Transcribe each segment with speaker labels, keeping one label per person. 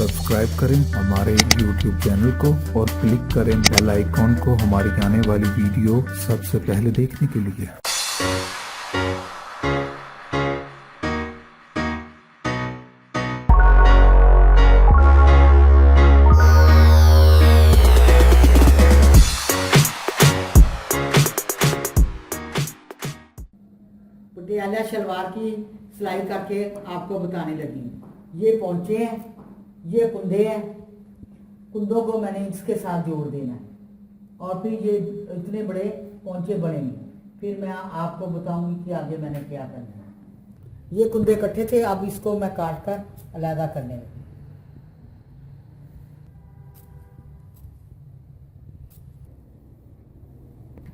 Speaker 1: Subscribe करें हमारे YouTube channel को और क्लिक करें बेल आइकॉन को हमारी आने वाली वीडियो सबसे पहले देखने के लिए।
Speaker 2: पटियाला शलवार की सिलाई करके आपको बताने लगी। ये पहुंचे हैं, ये कुंदे हैं, कुंदों को मैंने इसके साथ जोड़ देना है और फिर ये इतने बड़े पौंचे बनेंगे। फिर मैं आपको बताऊंगी कि आगे मैंने क्या करना है। ये कुंदे इकट्ठे थे, अब इसको मैं काट कर अलग करने लगी।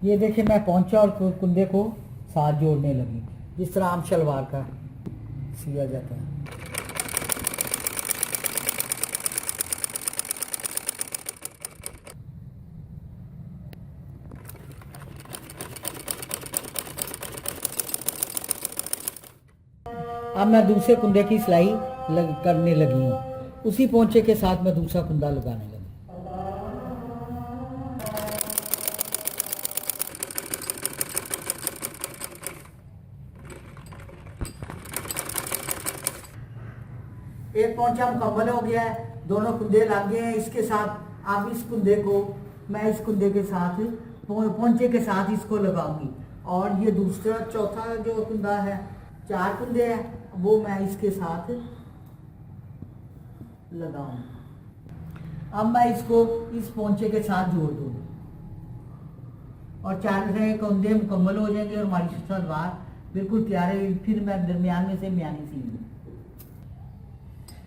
Speaker 2: ये देखिए मैं पौंचा और कुंदे को साथ जोड़ने लगी, जिस तरह आम शलवार का सिया जाता है। अब मैं दूसरे कुंदे की सिलाई करने लगी हूँ। उसी पोंचे के साथ मैं दूसरा कुंदा लगाने लगी। एक पोंचा मुकम्मल हो गया है, दोनों कुंदे लग गए हैं इसके साथ। अब इस कुंदे को मैं इस कुंदे के साथ पोंचे के साथ इसको लगाऊंगी और ये दूसरा चौथा जो कुंदा है, 4 कुंदे हैं, वो मैं इसके साथ लगाऊंगी। अब मैं इसको इस पोंचे के साथ जोड़ दूंगी और 4 कुंदे मुकम्मल हो जाएंगे और हमारी सलवार बिल्कुल तैयार है। फिर मैं दरमियान में से म्यानी सीऊंगी।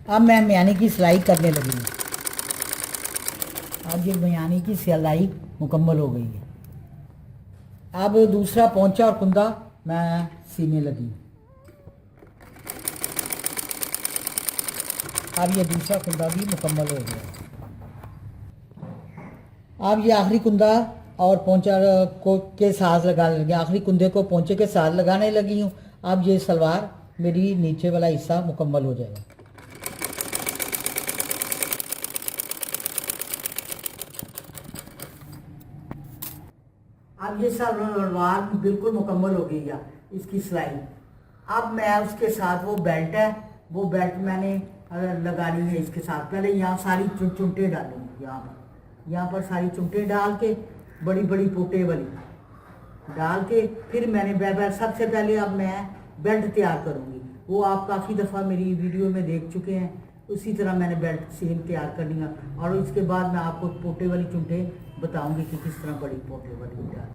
Speaker 2: अब मैं म्यानी की सिलाई करने लगी हूँ। अब ये म्यानी की सिलाई मुकम्मल हो गई है। अब दूसरा पोंचा और कुंदा मैं सीने लगी हूँ। अब ये दूसरा कुंदा भी मुकम्मल हो गया। अब ये आखिरी कुंदा और पोंचा को के साथ लगाने लगी, आखिरी कुंदे को पोंचे के साथ लगाने लगी हूँ। अब ये सलवार मेरी नीचे वाला हिस्सा मुकम्मल हो जाएगा। अब ये सलवार बिल्कुल मुकम्मल हो गई है इसकी सिलाई। अब मैं उसके साथ वो बेल्ट है, वो बेल्ट मैंने लगानी है इसके साथ। पहले यहाँ सारी चुंटे डालूंगी, यहाँ पर सारी चुंटे डाल के बड़ी बड़ी पोटे वाली डाल के फिर मैंने सबसे पहले अब मैं बेल्ट तैयार करूँगी। वो आप काफ़ी दफ़ा मेरी वीडियो में देख चुके हैं। उसी तरह मैंने बेल्ट सेम तैयार करनी है और इसके बाद मैं आपको पोटे वाली चुंटे बताऊंगी कि किस तरह बड़ी पोटे वाली तैयार।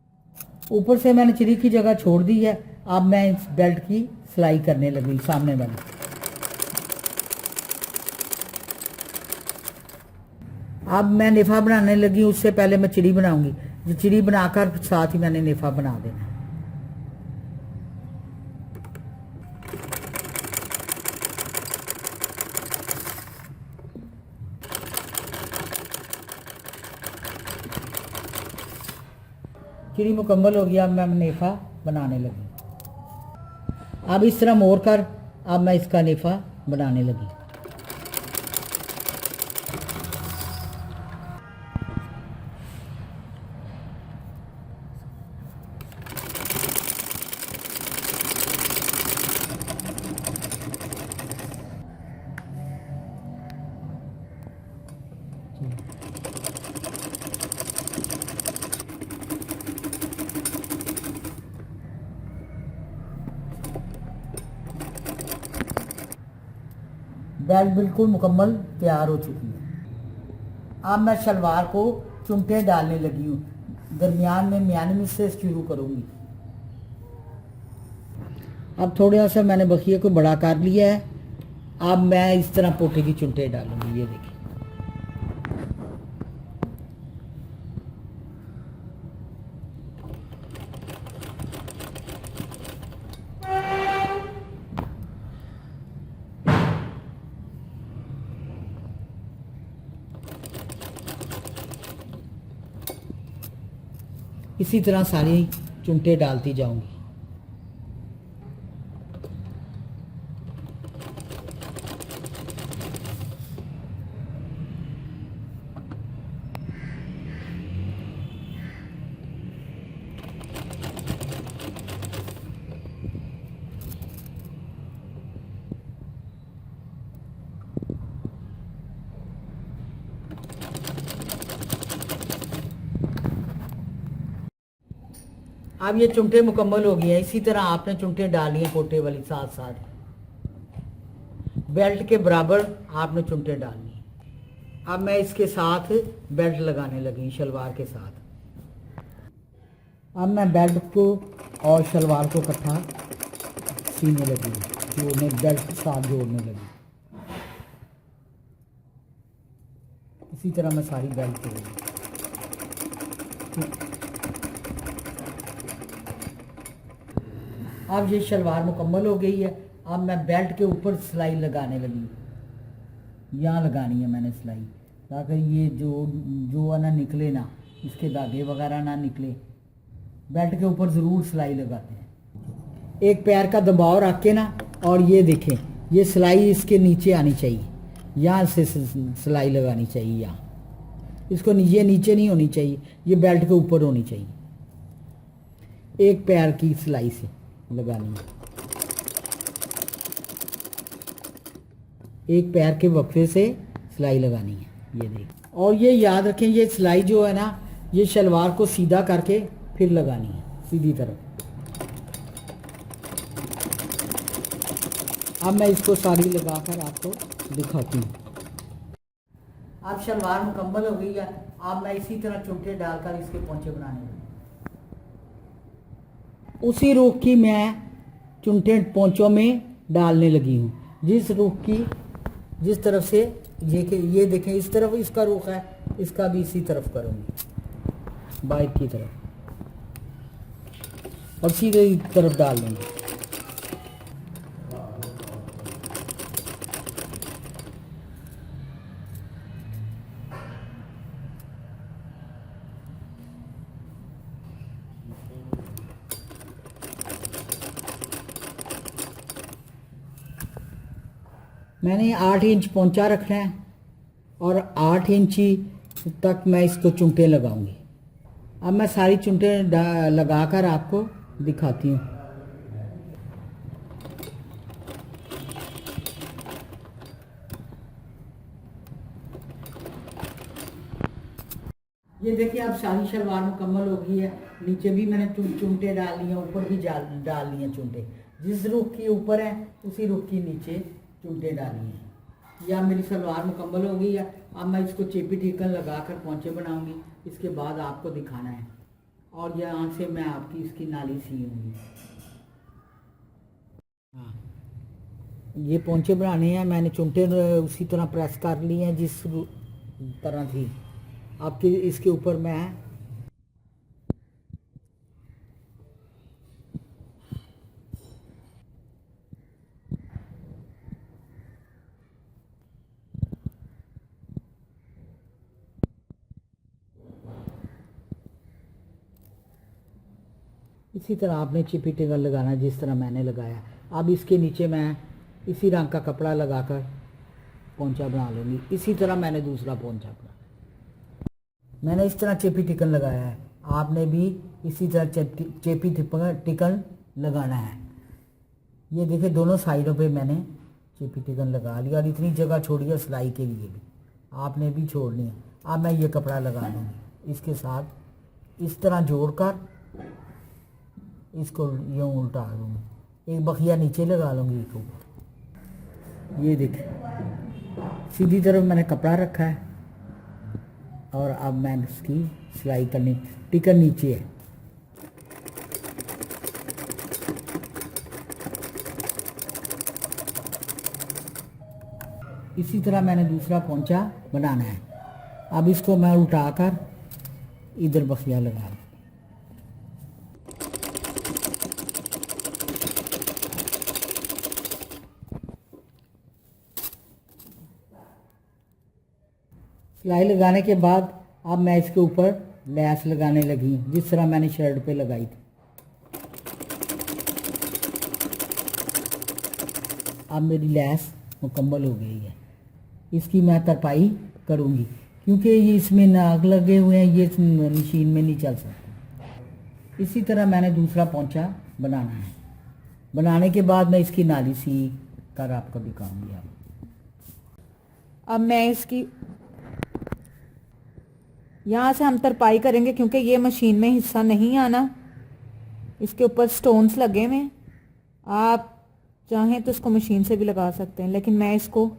Speaker 2: ऊपर से मैंने चिरी की जगह छोड़ दी है। अब मैं इस बेल्ट की सिलाई करने लगी सामने वाली। अब मैं नेफा बनाने लगी, उससे पहले मैं चिड़ी बनाऊंगी। चिड़ी बनाकर साथ ही मैंने नेफा बना देना। चिड़ी मुकम्मल हो गया। अब मैं नेफा बनाने लगी। अब इस तरह मोड़ कर अब मैं इसका नेफा बनाने लगी। बेल्ट बिल्कुल मुकम्मल तैयार हो चुकी है। अब मैं शलवार को चुंटे डालने लगी हूँ। दरमियान में म्यानी से शुरू करूँगी। अब थोड़ा सा मैंने बखिए को बड़ा कर लिया है। अब मैं इस तरह पोटे की चुंटे डालूंगी। ये देखिए, इसी तरह सारी चुंटे डालती जाऊंगी। अब ये चुनटे मुकम्मल हो गई हैं। इसी तरह आपने चुनटे डालनी है पोटे वाली साथ साथ, बेल्ट के बराबर आपने चुनटे डालनी है। अब मैं इसके साथ बेल्ट लगाने लगी शलवार के साथ। अब मैं बेल्ट को और शलवार को इकट्ठा सीने लगी, जोड़ने, बेल्ट के साथ जोड़ने लगी। इसी तरह मैं सारी बेल्ट जोड़ूंगी। अब ये शलवार मुकम्मल हो गई है। अब मैं बेल्ट के ऊपर सिलाई लगाने लगी। यहाँ लगानी है मैंने सिलाई, ताकि ये जो है ना निकले ना, इसके धागे वगैरह ना निकले। बेल्ट के ऊपर ज़रूर सिलाई लगाते हैं। एक पैर का दबाव रख के ना, और ये देखें, ये सिलाई इसके नीचे आनी चाहिए, यहाँ से सिलाई लगानी चाहिए। यहाँ इसको नीचे नहीं होनी चाहिए, ये बेल्ट के ऊपर होनी चाहिए। एक पैर की सिलाई से लगानी है, एक पैर के वक्फे से सिलाई लगानी है। ये देख, और ये याद रखें, ये सिलाई जो है ना, ये शलवार को सीधा करके फिर लगानी है सीधी तरफ। अब मैं इसको सारी लगाकर आपको दिखाती हूँ। अब शलवार मुकम्मल हो गई है। अब मैं इसी तरह चुनटे डालकर इसके पोंचे बनाने लगी। उसी रुख की मैं चुनटे पोंचों में डालने लगी हूँ। जिस रुख की, जिस तरफ से ये देखें, इस तरफ इसका रुख है, इसका भी इसी तरफ करूँगी, बाइक की तरफ, और सीधे तरफ डाल दूँगी। मैंने 8 इंच पोंचा रखना है और 8 इंची तक मैं इसको चुनटे लगाऊंगी। अब मैं सारी चुनटे लगाकर आपको दिखाती हूँ। ये देखिए, अब सारी शलवार मुकम्मल हो गई है। नीचे भी मैंने चुनटे डाल लिए, ऊपर भी डाल लिए चुनटे। जिस रुख की ऊपर है उसी रुख की नीचे चुनटे डाली हैं। या मेरी सलवार मुकम्मल हो गई है। अब मैं इसको चेपी टिकन लगाकर पोंचे बनाऊंगी। इसके बाद आपको दिखाना है, और यहाँ से मैं आपकी इसकी नाली सीऊंगी। हाँ, ये पोंचे बनाने हैं। मैंने चुनटे उसी तरह प्रेस कर लिए हैं जिस तरह थी। आपके इसके ऊपर मैं इसी तरह आपने चिपी टिकन लगाना है जिस तरह मैंने लगाया। अब इसके नीचे मैं इसी रंग का कपड़ा लगाकर पोंचा बना लूँगी। इसी तरह मैंने दूसरा पोंचा बना, मैंने इस तरह चेपी टिकन लगाया है। आपने भी इसी तरह चेपी टिकन लगाना है। ये देखिए, दोनों साइडों पे मैंने चेपी टिकन लगा लिया, और इतनी जगह छोड़ी है सिलाई के लिए भी, आपने भी छोड़नी है। अब मैं ये कपड़ा लगा लूँगी इसके साथ, इस तरह जोड़कर इसको यूँ उल्टा लूँगी। एक बखिया नीचे लगा लूँगी इसको ऊपर। ये देखिए, सीधी तरफ मैंने कपड़ा रखा है, और अब मैं इसकी सिलाई करनी। टिकन नीचे है। इसी तरह मैंने दूसरा पोंचा बनाना है। अब इसको मैं उल्टाकर इधर बखिया लगा दूँ। सिलाई लगाने के बाद अब मैं इसके ऊपर लैस लगाने लगी हूँ, जिस तरह मैंने शर्ट पे लगाई थी। अब मेरी लैस मुकम्मल हो गई है। इसकी मैं तरपाई करूँगी, क्योंकि ये इसमें नाग लगे हुए हैं, ये मशीन में नहीं चल सकते। इसी तरह मैंने दूसरा पोंचा बनाना है। बनाने के बाद मैं इसकी नाली सी कर आपको दिखाऊंगी।
Speaker 3: अब मैं इसकी यहाँ से हम तरपाई करेंगे, क्योंकि ये मशीन में हिस्सा नहीं आना। इसके ऊपर स्टोन्स लगे हुए हैं, आप चाहें तो इसको मशीन से भी लगा सकते हैं, लेकिन मैं इसको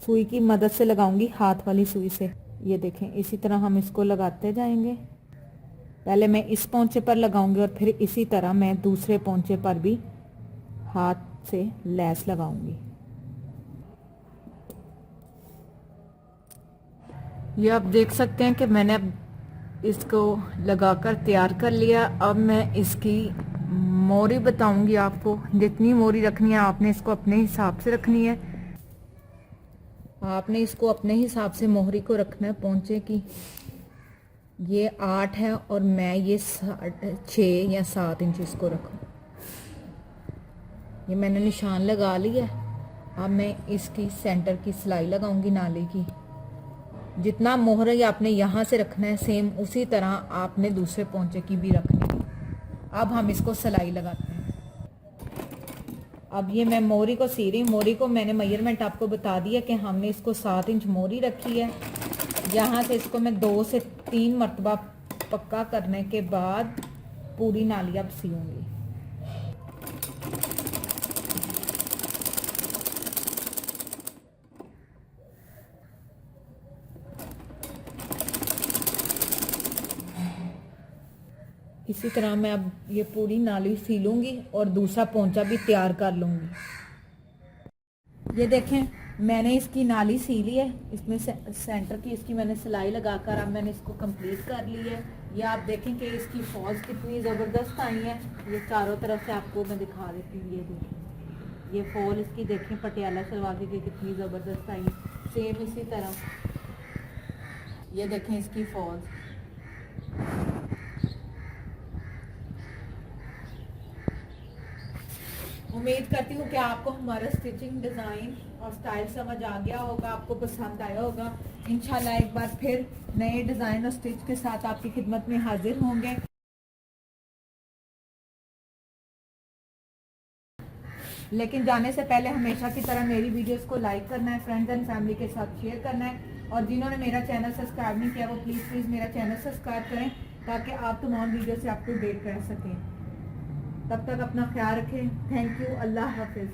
Speaker 3: सुई की मदद से लगाऊंगी, हाथ वाली सुई से। ये देखें, इसी तरह हम इसको लगाते जाएंगे। पहले मैं इस पोंचे पर लगाऊंगी और फिर इसी तरह मैं दूसरे पोंचे पर भी हाथ से लैस लगाऊंगी। ये आप देख सकते हैं कि मैंने अब इसको लगाकर तैयार कर लिया। अब मैं इसकी मोरी बताऊंगी आपको। जितनी मोरी रखनी है आपने इसको अपने हिसाब से रखनी है। आपने इसको अपने हिसाब से मोहरी को रखना है पोंचे की। ये 8 है और मैं ये 6 या 7 इंच इसको रखूँ। ये मैंने निशान लगा लिया। अब मैं इसकी सेंटर की सिलाई लगाऊंगी नाले की। जितना मोहर आपने यहाँ से रखना है सेम उसी तरह आपने दूसरे पोंचे की भी रखनी है। अब हम इसको सिलाई लगाते हैं। अब ये मैं मोरी को सी रही हूँ। मोरी को मैंने मेजरमेंट आपको बता दिया कि हमने इसको 7 इंच मोरी रखी है। यहाँ से इसको मैं 2 से 3 मरतबा पक्का करने के बाद पूरी नाली अब सीऊंगी। इसी तरह मैं अब ये पूरी नाली सी लूंगी और दूसरा पोंचा भी तैयार कर लूंगी। ये देखें, मैंने इसकी नाली सी ली है। इसमें सेंटर की इसकी मैंने सिलाई लगाकर अब मैंने इसको कंप्लीट कर ली है। ये आप देखें कि इसकी फॉल्स कितनी ज़बरदस्त आई है। ये चारों तरफ से आपको मैं दिखा देती हूँ। ये देखें, ये फॉल इसकी देखें पटियाला शलवार की कितनी ज़बरदस्त आई है। सेम इसी तरह ये देखें इसकी फॉल्स। उम्मीद करती हूँ कि आपको हमारा स्टिचिंग डिज़ाइन और स्टाइल समझ आ गया होगा, आपको पसंद आया होगा। इंशाल्लाह एक बार फिर नए डिज़ाइन और स्टिच के साथ आपकी खिदमत में हाजिर होंगे। लेकिन जाने से पहले हमेशा की तरह मेरी वीडियोस को लाइक करना है, फ्रेंड्स एंड फैमिली के साथ शेयर करना है, और जिन्होंने मेरा चैनल सब्सक्राइब नहीं किया वो प्लीज़ मेरा चैनल सब्सक्राइब करें ताकि आप तमाम वीडियो से अप टू डेट रह सकें। तब तक अपना ख्याल रखें। Thank you. अल्लाह हाफिज़।